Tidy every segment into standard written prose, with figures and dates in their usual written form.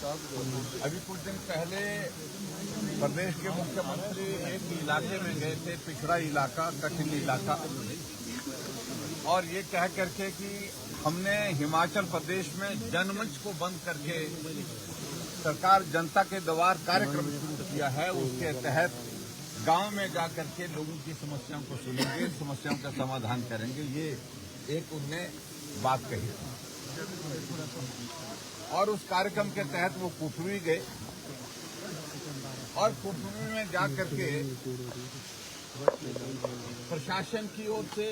अभी कुछ दिन पहले प्रदेश के मुख्यमंत्री एक इलाके में गए थे, पिछड़ा इलाका, कठिन इलाका, और ये कह करके कि हमने हिमाचल प्रदेश में जनमंच को बंद करके सरकार जनता के द्वार कार्यक्रम शुरू किया है। उसके तहत गांव में जाकर के लोगों की समस्याओं को सुनेंगे, समस्याओं का समाधान करेंगे। ये एक उनने बात कही और उस कार्यक्रम के तहत वो कुफरी गए और कुफरी में जाकर के प्रशासन की ओर से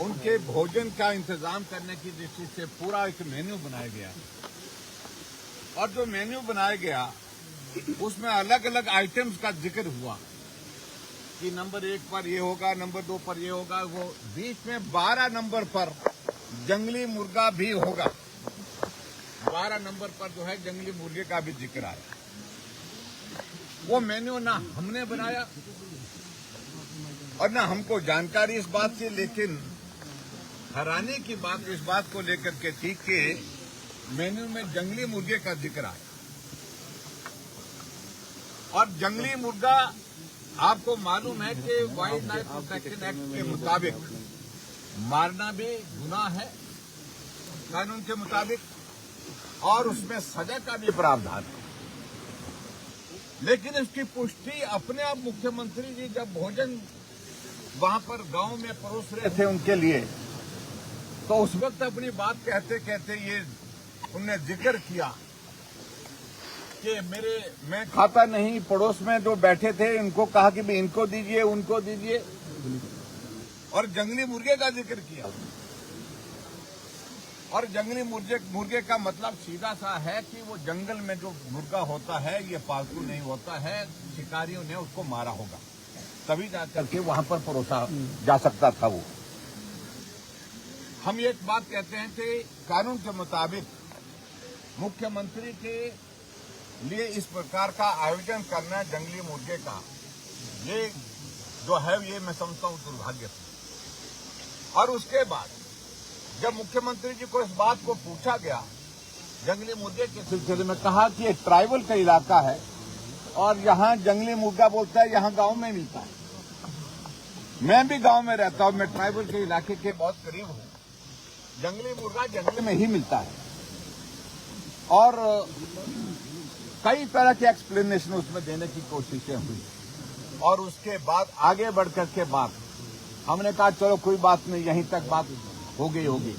उनके भोजन का इंतजाम करने की दृष्टि से पूरा एक मेन्यू बनाया गया और जो मेन्यू बनाया गया उसमें अलग अलग आइटम्स का जिक्र हुआ कि नंबर 1 पर ये होगा, नंबर 2 पर ये होगा, वो बीच में 12 नंबर पर जंगली मुर्गा भी होगा। 12 नंबर पर जो है जंगली मुर्गे का भी जिक्र आया। वो मेन्यू ना हमने बनाया और ना हमको जानकारी इस बात से, लेकिन हैरानी की बात इस बात को लेकर के थी कि मेन्यू में जंगली मुर्गे का जिक्र आया और जंगली मुर्गा आपको मालूम है कि वाइल्ड लाइफ प्रोटेक्शन एक्ट के मुताबिक मारना भी गुनाह है कानून के मुताबिक और उसमें सजा का भी प्रावधान है। लेकिन इसकी पुष्टि अपने आप मुख्यमंत्री जी जब भोजन वहां पर गांव में परोस रहे थे उनके लिए, तो उस वक्त अपनी बात कहते कहते ये उनने जिक्र किया कि मैं खाता नहीं, पड़ोस में जो बैठे थे इनको कहा कि भी इनको दीजिए, उनको दीजिए, और जंगली मुर्गे का जिक्र किया। और जंगली मुर्गे का मतलब सीधा सा है कि वो जंगल में जो मुर्गा होता है ये पालतू नहीं होता है, शिकारियों ने उसको मारा होगा तभी जाकर के वहां पर परोसा जा सकता था। वो हम एक बात कहते हैं कि कानून के मुताबिक मुख्यमंत्री के लिए इस प्रकार का आयोजन करना जंगली मुर्गे का, ये जो है ये मैं समझता हूं दुर्भाग्यपूर्ण। और उसके बाद जब मुख्यमंत्री जी को इस बात को पूछा गया जंगली मुर्गे के सिलसिले में, कहा कि एक ट्राइबल का इलाका है और यहाँ जंगली मुर्गा बोलता है यहाँ गांव में मिलता है। मैं भी गांव में रहता हूँ, मैं ट्राइबल के इलाके के बहुत करीब हूँ। जंगली मुर्गा जंगल में ही मिलता है और कई तरह के एक्सप्लेनेशन उसमें देने की कोशिशें हुई और उसके बाद आगे बढ़कर के बात हमने कहा चलो कोई बात नहीं, यहीं तक बात होगी।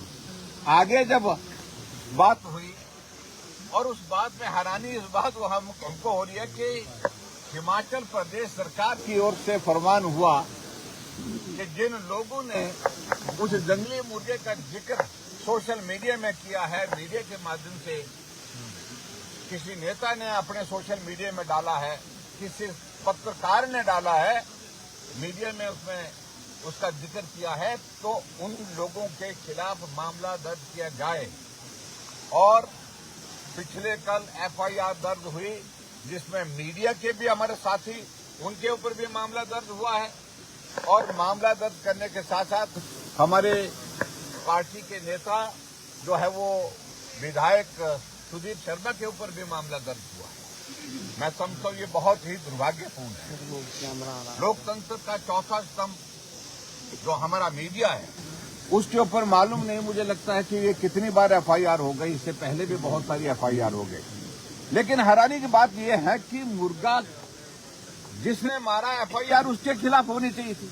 आगे जब बात हुई और उस बात में हैरानी इस बात हमको हो रही है कि हिमाचल प्रदेश सरकार की ओर से फरमान हुआ कि जिन लोगों ने उस जंगली मुर्गे का जिक्र सोशल मीडिया में किया है, मीडिया के माध्यम से किसी नेता ने अपने सोशल मीडिया में डाला है, किसी पत्रकार ने डाला है, मीडिया में उसमें उसका जिक्र किया है, तो उन लोगों के खिलाफ मामला दर्ज किया जाए। और पिछले कल एफआईआर दर्ज हुई जिसमें मीडिया के भी हमारे साथी, उनके ऊपर भी मामला दर्ज हुआ है और मामला दर्ज करने के साथ साथ हमारे पार्टी के नेता जो है वो विधायक सुदीप शर्मा के ऊपर भी मामला दर्ज हुआ है। मैं समझता हूँ ये बहुत ही दुर्भाग्यपूर्ण है। लोकतंत्र का चौथा स्तंभ जो हमारा मीडिया है उसके ऊपर मालूम नहीं, मुझे लगता है कि ये कितनी बार एफआईआर हो गई, इससे पहले भी बहुत सारी एफआईआर हो गई। लेकिन हैरानी की बात यह है कि मुर्गा जिसने मारा एफआईआर उसके खिलाफ होनी चाहिए थी,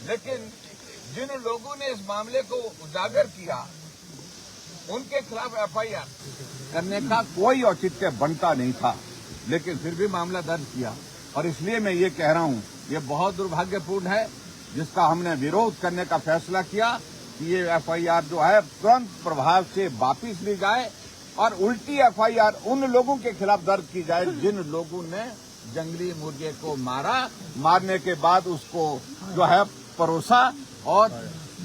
लेकिन जिन लोगों ने इस मामले को उजागर किया उनके खिलाफ एफआईआर करने का कोई औचित्य बनता नहीं था, लेकिन फिर भी मामला दर्ज किया। और इसलिए मैं ये कह रहा हूँ ये बहुत दुर्भाग्यपूर्ण है, जिसका हमने विरोध करने का फैसला किया कि ये एफआईआर जो है तुरंत प्रभाव से वापिस ली जाए और उल्टी एफआईआर उन लोगों के खिलाफ दर्ज की जाए जिन लोगों ने जंगली मुर्गे को मारा, मारने के बाद उसको जो है परोसा और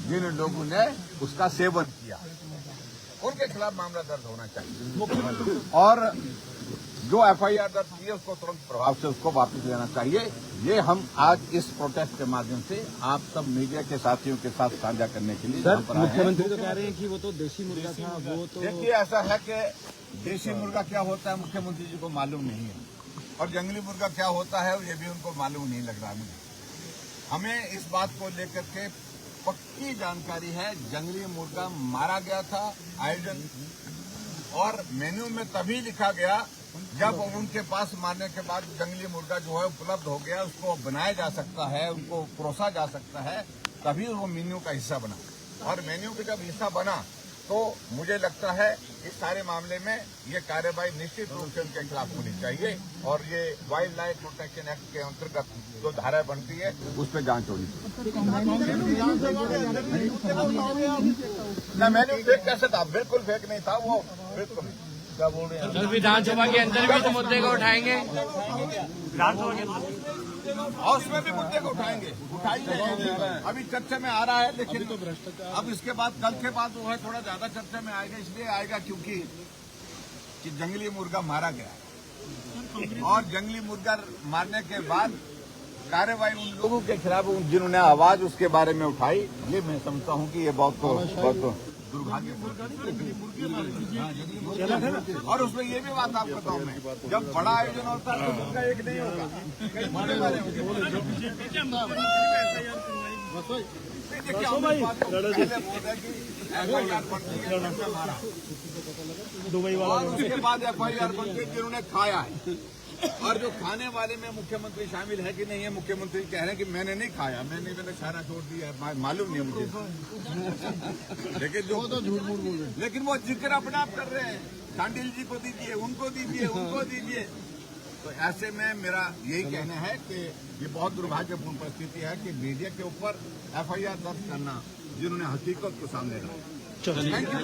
जिन लोगों ने उसका सेवन किया उनके खिलाफ मामला दर्ज होना चाहिए और जो एफआईआर दर्ज की है उसको तुरंत प्रभाव से उसको वापस लेना चाहिए। ये हम आज इस प्रोटेस्ट के माध्यम से आप सब मीडिया के साथियों के साथ साझा करने के लिए सर, मुख्यमंत्री तो कह रहे हैं कि वो तो देशी मुर्गा था, वो तो देखिए ऐसा है कि देशी मुर्गा क्या होता है मुख्यमंत्री जी को मालूम नहीं है, और जंगली मुर्गा क्या होता है ये भी उनको मालूम नहीं लग रहा है मुझे। हमें इस बात को लेकर के पक्की जानकारी है, जंगली मुर्गा मारा गया था आयोजन, और मेन्यू में तभी लिखा गया जब उनके पास मारने के बाद जंगली मुर्गा जो है उपलब्ध हो गया, उसको बनाया जा सकता है, उनको परोसा जा सकता है, तभी वो मेन्यू का हिस्सा बना। और मेन्यू का जब हिस्सा बना तो मुझे लगता है इस सारे मामले में ये कार्रवाई निश्चित रूप से उनके खिलाफ होनी चाहिए, और ये वाइल्ड लाइफ प्रोटेक्शन एक्ट के अंतर्गत जो धारा बनती है उस पर जांच होनी चाहिए। न मैंने फेक कैसे था, बिल्कुल फेक नहीं था वो, बिल्कुल। क्या बोल रहे हैं? कल विधानसभा के अंदर भी तो मुद्दे को उठाएंगे, और उसमें भी मुद्दे को उठाएंगे, उठाएंगे। अभी चर्चा में आ रहा है, लेकिन अब इसके बाद कल के बाद वो है थोड़ा ज्यादा चर्चा में आएगा, इसलिए आएगा क्योंकि कि जंगली मुर्गा मारा गया, और जंगली मुर्गा मारने के बाद कार्रवाई उन लोगों के खिलाफ जिन्होंने आवाज उसके बारे में उठाई, ये मैं समझता हूँ कि ये बहुत दुर्भाग्यपूर्ण। और उसमें ये भी बात आपको बताऊं मैं, जब बड़ा आयोजन होता है तो उनका एक नहीं होगा, कई बड़े वाले दुबई वाला, और उसके बाद FIR बनती है जिन्होंने खाया है, और जो खाने वाले में मुख्यमंत्री शामिल है कि नहीं है, मुख्यमंत्री कह रहे हैं कि मैंने नहीं खाया, मैंने खाना छोड़ दिया है, मालूम नहीं है मुझे। लेकिन जो तो झूठ मूठ बोल रहे हैं, लेकिन वो जिक्र अपने आप कर रहे हैं, सांडिल जी को दीजिए, उनको दीजिए, उनको दीजिए। तो ऐसे में मेरा यही कहना है कि ये बहुत दुर्भाग्यपूर्ण परिस्थिति है कि मीडिया के ऊपर FIR दर्ज करना जिन्होंने हकीकत को सामने रखा। Thank you.